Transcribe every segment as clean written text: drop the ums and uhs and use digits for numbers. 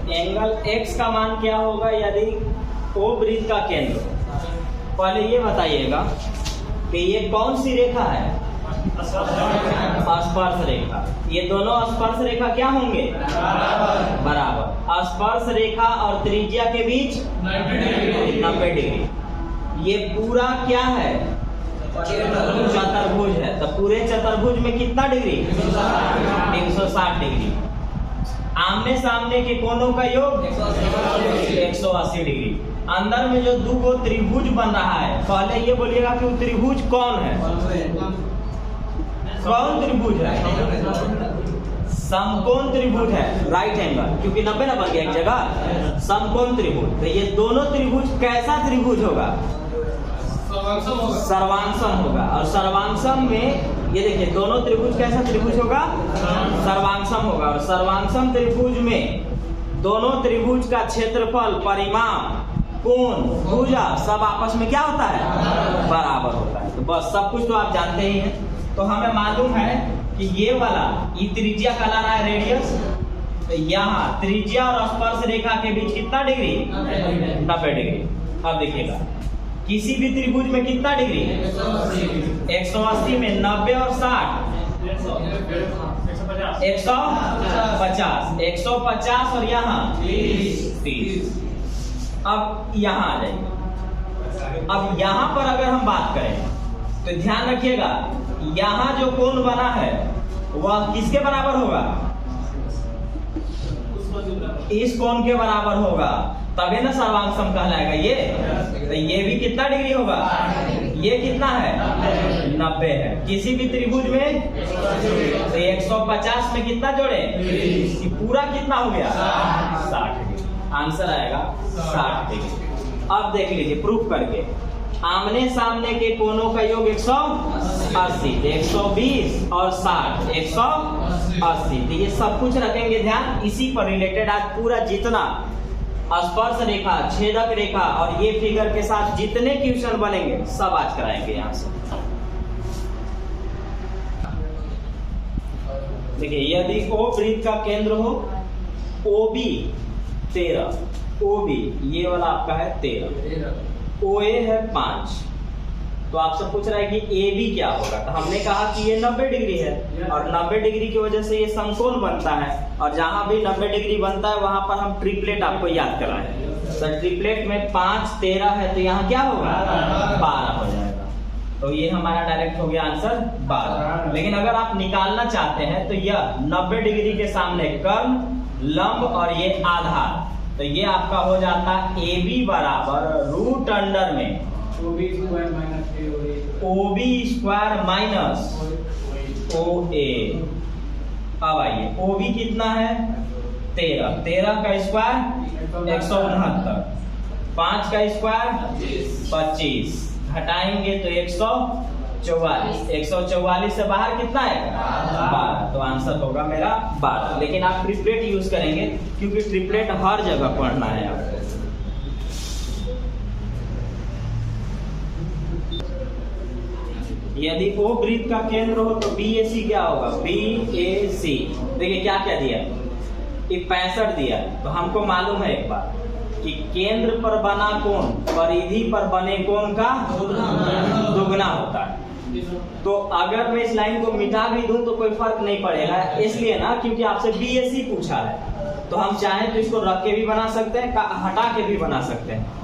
Angle x का मान क्या होगा यदि O वृत्त का केंद्र? पहले ये बताइएगा कि ये कौन सी रेखा है? स्पर्श रेखा। ये दोनों स्पर्श रेखा क्या होंगे? बराबर। स्पर्श रेखा और त्रिज्या के बीच 90 डिग्री। ये पूरा क्या है? चतुर्भुज है। तो पूरे चतुर्भुज में कितना डिग्री? 360 डिग्री। आमने सामने के कोणों का योग 180 डिग्री। अंदर में जो दो त्रिभुज बन रहा है, पहले ये बोलिएगा कि वो त्रिभुज कौन है? कौन त्रिभुज है? समकोण त्रिभुज है, राइट एंगल, क्योंकि 90 ना बन गया एक जगह। समकोण त्रिभुज। तो ये दोनों त्रिभुज कैसा त्रिभुज होगा? सर्वांशम होगा। और सर्वांशम में ये देखिए दोनों त्रिभुज कैसा त्रिभुज होगा? सर्वांशम होगा। और सर्वांशम त्रिभुज में दोनों त्रिभुज का क्षेत्रफल, परिमाण, कोण, भुजा सब आपस में क्या होता है? बराबर होता है। तो बस सब कुछ तो आप जानते ही हैं। तो हमें मालूम है कि ये वाला ये त्रिज्या कहला रहा है रेडियस। तो यहाँ त्रिज्या और स्पर्श रेखा के बीच कितना डिग्री? 90 डिग्री। अब देखिएगा किसी भी त्रिभुज में कितना डिग्री? 180 में 90 और 60 150। 150 और यहाँ 30। अब यहाँ आ जाएंगे। अब यहाँ पर अगर हम बात करें तो ध्यान रखिएगा, यहाँ जो कोण बना है वह किसके बराबर होगा? इस कोण के बराबर होगा, तभी ना सर्वांशम कहलाएगा ये। तो ये भी कितना डिग्री होगा? ये कितना है? 90 है। किसी भी त्रिभुज में तो 150 में कितना जोड़े? पूरा कितना हो गया? 60 डिग्री। आंसर आएगा 60 डिग्री। अब देख लीजिए प्रूफ करके। आमने सामने के कोणों का योग 180, 120 और 60 180। तो ये सब कुछ रखेंगे ध्यान। इसी पर रिलेटेड आज पूरा जितना स्पर्श रेखा, छेदक रेखा और ये फिगर के साथ जितने क्वेश्चन बनेंगे सब आज कराएंगे यहाँ से। देखिए यदि O वृत्त का केंद्र हो, OB 13, OB ये वाला आपका है 13, OA है 5, तो आपसे पूछ रहा है कि AB क्या होगा? तो हमने कहा कि ये 90 डिग्री है और 90 डिग्री की वजह से ये समकोण बनता है। और जहां भी 90 डिग्री बनता है वहां पर हम ट्रिपलेट आपको याद कराएं। तो ट्रिपलेट में 5 13 है, तो यहाँ क्या होगा? 12 हो जाएगा। तो ये हमारा डायरेक्ट हो गया आंसर 12। लेकिन अगर आप निकालना चाहते हैं तो यह 90 डिग्री के सामने कर्ण, लंब और ये आधार, तो ये आपका हो जाता AB बराबर रूट अंडर में OB स्क्वायर माइनस OA। अब आइए OB कितना है? 13, 13 का स्क्वायर 169, 5 का स्क्वायर 25, घटाएंगे तो 144। 144 से बाहर कितना है? 12। तो आंसर होगा मेरा 12। लेकिन आप ट्रिपलेट यूज करेंगे क्योंकि ट्रिपलेट हर जगह पढ़ना है आपको। यदि O वृत्त का केंद्र हो तो BAC क्या होगा? BAC देखिए क्या क्या दिया? ये 65 दिया। तो हमको मालूम है एक बात कि केंद्र पर बना कोण परिधि पर बने कोण का दुगना होता है। तो अगर मैं इस लाइन को मिटा भी दूं तो कोई फर्क नहीं पड़ेगा, इसलिए ना क्योंकि आपसे BAC पूछा है। तो हम चाहें तो इसको रख के भी बना सकते हैं, हटा के भी बना सकते हैं।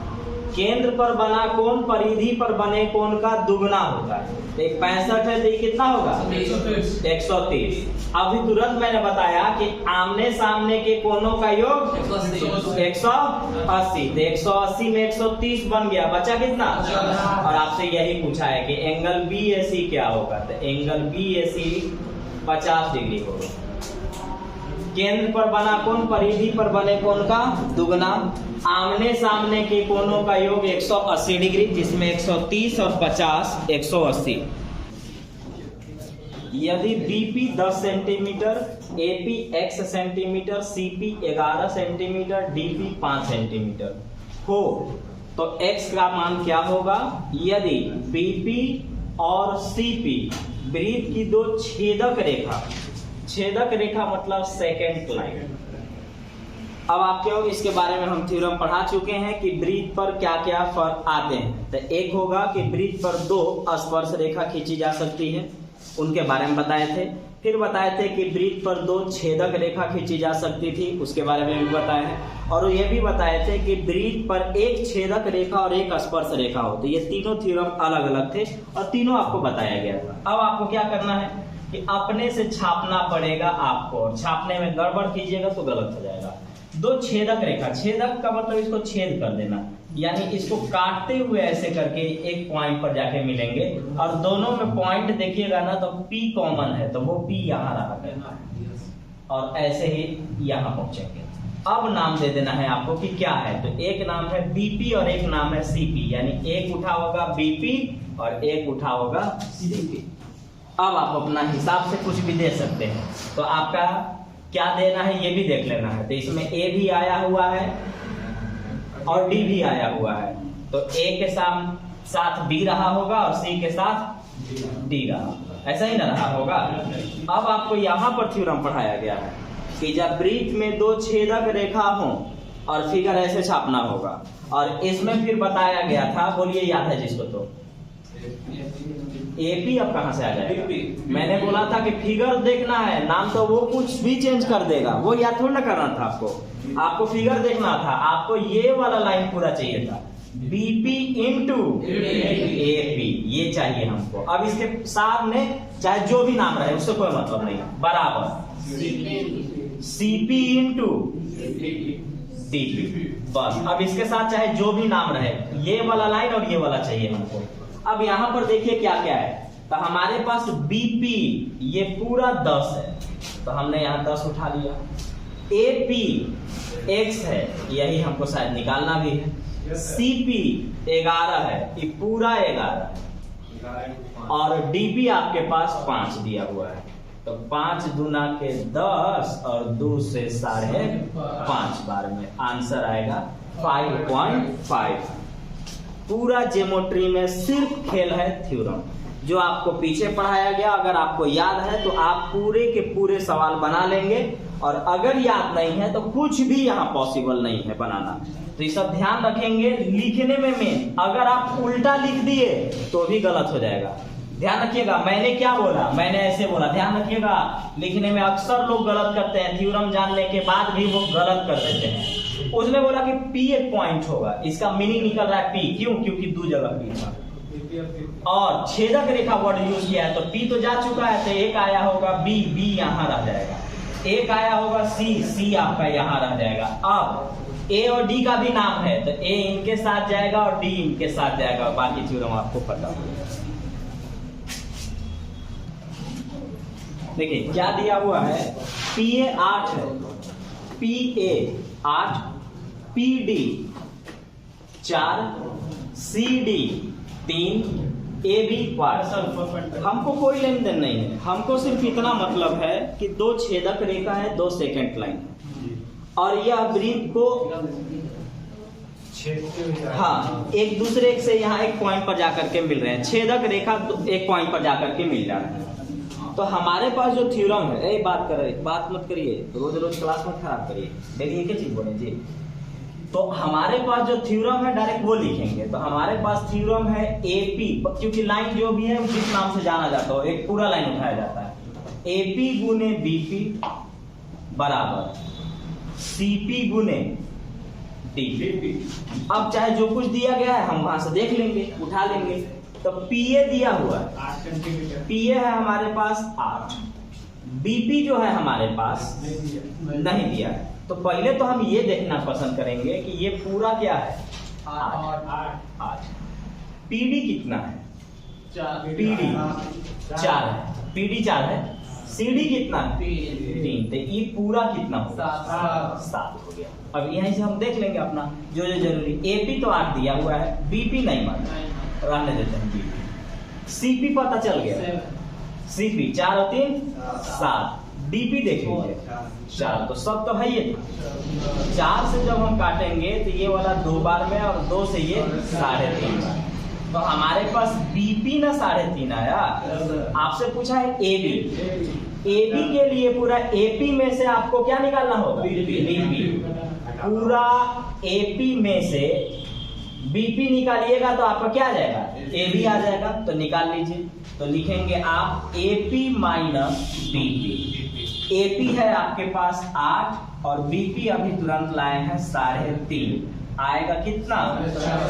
केंद्र पर बना कोण परिधि पर बने कोण का दुगना होता है। एक 65 है तो ये कितना होगा? 130। अभी तुरंत मैंने बताया कि आमने सामने के कोणों का योग 180। तो 180 में 130 बन गया, बचा कितना? और आपसे यही पूछा है कि एंगल BAC क्या होगा? तो एंगल BAC 50 डिग्री होगा। केंद्र पर बना कोण परिधि पर बने कोण का दुगना। आमने सामने के कोणों का योग 180 डिग्री, जिसमें 130 और 50 180। यदि BP 10 centimetre, AP x centimetre, CP 11 centimetre, DP 5 centimetre हो तो x का मान क्या होगा? यदि BP और CP वृत्त की दो छेदक रेखा, छेदक रेखा मतलब सेकेंड लाइन, अब आपके इसके बारे में हम थ्योरम पढ़ा चुके हैं कि वृत्त पर क्या क्या फर्क आते हैं। तो एक होगा कि वृत्त पर 2 स्पर्श रेखा खींची जा सकती है, उनके बारे में बताए थे। फिर बताए थे कि वृत्त पर 2 छेदक रेखा खींची जा सकती थी, उसके बारे में भी बताए हैं। और ये भी बताए थे कि वृत्त पर एक छेदक रेखा और एक स्पर्श रेखा हो। तो ये तीनों थ्योरम अलग अलग थे और तीनों आपको बताया गया था। अब आपको क्या करना है कि अपने से छापना पड़ेगा आपको, और छापने में गड़बड़ कीजिएगा तो गलत हो जाएगा। 2 छेदक रेखा, छेदक का मतलब इसको छेद कर देना, यानी इसको काटते हुए ऐसे करके एक पॉइंट पर जाके मिलेंगे, और दोनों में पॉइंट देखिएगा ना तो P कॉमन है, तो वो P यहाँ रहा और ऐसे ही यहाँ पहुंचेंगे। अब नाम दे देना है आपको कि क्या है। तो एक नाम है BP और एक नाम है CP, यानी एक उठा होगा BP और एक उठा होगा CP। अब आप अपना हिसाब से कुछ भी दे सकते हैं। तो आपका क्या देना है ये भी देख लेना है। तो इसमें A भी आया हुआ है और D भी आया हुआ है, तो A के साथ B रहा होगा और C के साथ D रहा होगा, ऐसा ही ना रहा होगा। अब आपको यहाँ पर थ्योरम पढ़ाया गया है कि जब वृत्त में 2 छेदक रेखा हो और फिगर ऐसे छापना होगा, और इसमें फिर बताया गया था, बोलिए याद है जिसको, तो AP अब कहां से आ जाएगा? मैंने बोला था कि फिगर देखना है, नाम तो वो कुछ भी चेंज कर देगा, वो याद थोड़ा ना करना था आपको फिगर देखना था। आपको ये वाला लाइन पूरा चाहिए था, BP इंटू AP, ये चाहिए हमको। अब इसके सामने चाहे जो भी नाम रहे उससे कोई मतलब नहीं, बराबर CP इंटू DP, बस। अब इसके साथ चाहे जो भी नाम रहे, ये वाला लाइन और ये वाला चाहिए हमको। अब यहाँ पर देखिए क्या क्या है। तो हमारे पास BP ये पूरा 10 है, तो हमने यहाँ 10 उठा लिया। AP X है, यही हमको शायद निकालना भी है। CP 11 है, ये पूरा 11 है। और DP आपके पास 5 दिया हुआ है, तो 5 दूना के 10 और 2 से 5.5 बार में आंसर आएगा 5.5। पूरा ज्योमेट्री में सिर्फ खेल है थ्योरम, जो आपको पीछे पढ़ाया गया। अगर आपको याद है तो आप पूरे के पूरे सवाल बना लेंगे, और अगर याद नहीं है तो कुछ भी यहाँ पॉसिबल नहीं है बनाना। तो ये सब ध्यान रखेंगे। लिखने में मेन, अगर आप उल्टा लिख दिए तो भी गलत हो जाएगा, ध्यान रखिएगा। मैंने क्या बोला, मैंने ऐसे बोला, ध्यान रखिएगा। लिखने में अक्सर लोग गलत करते हैं, थ्योरम जानने के बाद भी वो गलत कर देते हैं। उसने बोला कि P एक पॉइंट होगा, इसका मीनिंग निकल रहा है P, क्यों? क्योंकि 2 जगह P था। और छेदक रेखा वर्ड यूज किया है, तो P तो जा चुका है, तो एक आया होगा B यहाँ रह जाएगा, एक आया होगा C आपका यहाँ रह जाएगा। अब A और D का भी नाम है, तो A इनके साथ जाएगा और D इनके साथ जाएगा, बाकी थ्योरम आपको पता होगा। देखिए क्या दिया हुआ है, PA 8 है, PA 8, PD 4, CD 3, AB 5। हमको कोई लेन देन नहीं है, हमको सिर्फ इतना मतलब है कि 2 छेदक रेखा है, 2 सेकेंड लाइन है, और यह वृत्त को एक दूसरे से यहाँ एक पॉइंट पर जाकर के मिल रहे हैं। छेदक रेखा एक पॉइंट पर जाकर के मिल जा रहे हैं। तो हमारे पास जो थ्योरम है, बात मत करिए, रोज रोज क्लास मत खराब करिए, डेली एक ही चीज बोले जी। तो हमारे पास जो थ्योरम है डायरेक्ट वो लिखेंगे। तो हमारे पास थ्योरम है AP, क्योंकि लाइन जो भी है जिस नाम से जाना जाता हो, एक पूरा लाइन उठाया जाता है। AP गुने BP बराबर CP गुने DP। अब चाहे जो कुछ दिया गया है हम वहां से देख लेंगे, उठा लेंगे। तो PA दिया हुआ है, PA है हमारे पास 8, BP जो है हमारे पास नहीं दिया है। तो पहले तो हम ये देखना पसंद करेंगे कि ये पूरा क्या है, 8। PD कितना है, PD 4 है, PD 4 है। CD कितना है, 3। तो ये पूरा कितना होगा, 7 हो गया। अब यहीं से हम देख लेंगे अपना जो जरूरी। AP तो 8 दिया हुआ है, BP नहीं माना, रहने देते हैं BP। CP पता चल गया, CP 4 और 3 7। DP देख लीजिए 4, तो सब तो है ये। 4 से जब हम काटेंगे तो ये वाला 2 बार में, और 2 से ये 3.5 बार। तो हमारे पास BP ना 3.5 आया। आपसे पूछा है AB, AB के लिए पूरा AP में से आपको क्या निकालना होगा? BP। पूरा AP में से BP निकालिएगा तो आपका क्या आ जाएगा? AB आ जाएगा। तो निकाल लीजिए। तो लिखेंगे आप AP माइनस BP। AP है आपके पास 8 और BP अभी तुरंत लाए हैं 3.5, आएगा कितना?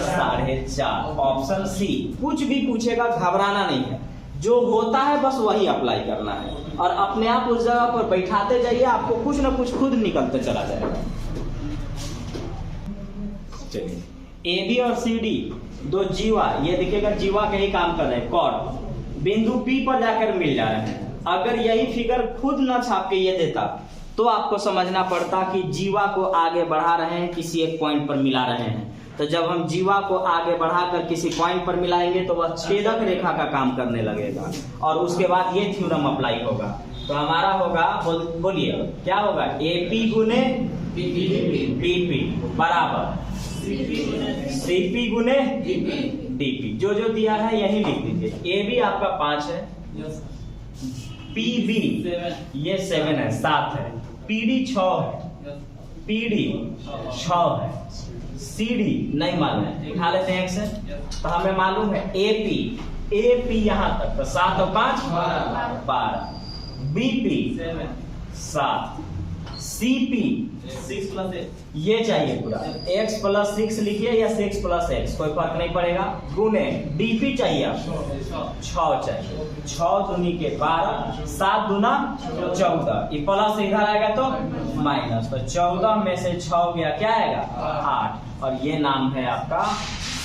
4.5। Option C. कुछ भी पूछेगा घबराना नहीं है, जो होता है बस वही अप्लाई करना है और अपने आप उस जगह पर बैठाते जाइए, आपको कुछ ना कुछ खुद निकलते चला जाएगा। चलिए, AB और CD दो जीवा, ये देखिएगा जीवा के ही काम कर रहे हैं, कॉर्ड बिंदु P पर जाकर मिल जा रहे हैं। अगर यही फिगर खुद न छाप के ये देता तो आपको समझना पड़ता कि जीवा को आगे बढ़ा रहे हैं, किसी एक पॉइंट पर मिला रहे हैं। तो जब हम जीवा को आगे बढ़ाकर किसी पॉइंट पर मिलाएंगे तो वह छेदक रेखा का काम करने लगेगा और उसके बाद ये थ्योरम अप्लाई होगा। तो हमारा होगा, बोलिए क्या होगा? AP गुने BP बराबर CP गुने DP। जो जो दिया है यही लिख दीजिए। AB आपका 5 है, PB ये 7 है, 7 है, PD 6 है, PD 6 है, CD नहीं मालूम है, उठा लेते हैं 1 से। तो हमें मालूम है AP यहां तक, तो 7 और 5 12, BP 7, CP 6 प्लस ये चाहिए पूरा, x प्लस 6 लिखिए या 6 प्लस x, कोई फर्क नहीं पड़ेगा। गुने DP चाहिए आपको 6 चाहिए, 6 दूनी के 12, 7 दूना 14, ये प्लस इधर आएगा तो माइनस, तो 14 में से 6 गया क्या आएगा? 8। और ये नाम है आपका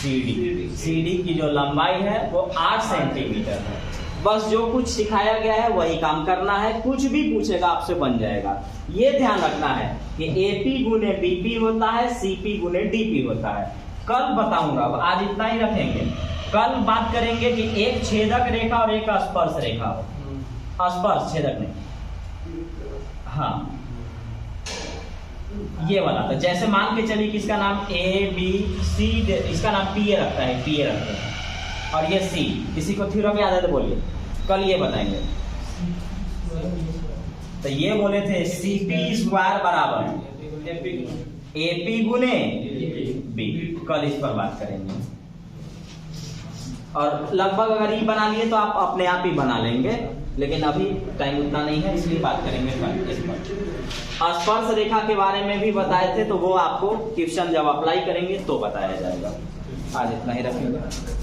CD की जो लंबाई है वो 8 सेंटीमीटर है। बस जो कुछ सिखाया गया है वही काम करना है, कुछ भी पूछेगा आपसे बन जाएगा। ये ध्यान रखना है कि AP गुने BP होता है, CP गुने DP होता है। कल बताऊंगा, आज इतना ही रखेंगे। कल बात करेंगे कि एक छेदक रेखा और एक स्पर्श रेखा हो। स्पर्श, छेदक नहीं, हाँ ये वाला। तो जैसे मान के चलिए कि इसका नाम ABC, इसका नाम PA रखता है, PA रखते हैं, और ये C, किसी को थ्योरम याद है तो बोलिए, कल ये बताएंगे। तो ये बोले थे CP स्क्वायर बराबर AP गुने B, कल इस पर बात करेंगे। और लगभग अगर ये बना लिए तो आप अपने आप ही बना लेंगे, लेकिन अभी टाइम उतना नहीं है, इसलिए बात करेंगे कल इस पर। स्पर्श रेखा के बारे में भी बताए थे, तो वो आपको क्वेश्चन जब अप्लाई करेंगे तो बताया जाएगा। आज इतना ही रखेंगे।